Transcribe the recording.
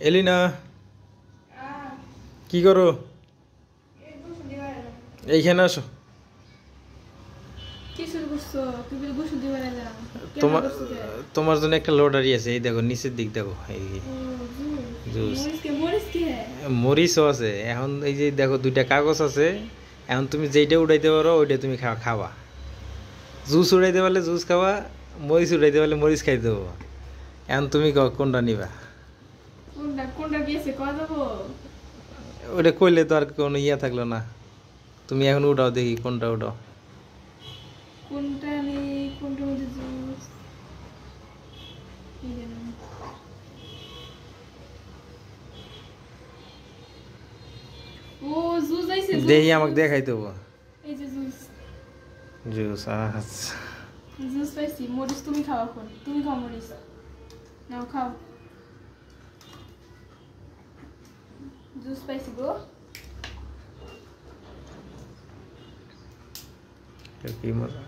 এলিনা কি করো? এইখানে আসো। তোমার তোমার জন্য একটা লটারি আছে, এই দেখো নিচের দিক দেখো, এই জুস মরিচও আছে। এখন এই যে দেখো দুইটা কাগজ আছে, এখন তুমি যেইটা উঠাইতে পারো ওইটা তুমি খাওয়া। জুস উড়াইতে পারলে জুস খাওয়া, মরিচ উড়াইতে পারলে মরিচ খাই দেবো। এখন তুমি কোনটা নিবা? ওটা কইলে তো আর কোনো ইয়া থাকলো না। তুমি এখন উঠাও দেখি কোনটা উঠাও। দেখি আমাকে দেখাই দেবো। জুস আচ্ছা জুস পাইছি। মরিচ তুমি খাও, এখন তুমি খাও মরিচ। নাও খাও জুস পাইছি গো। কি মজা।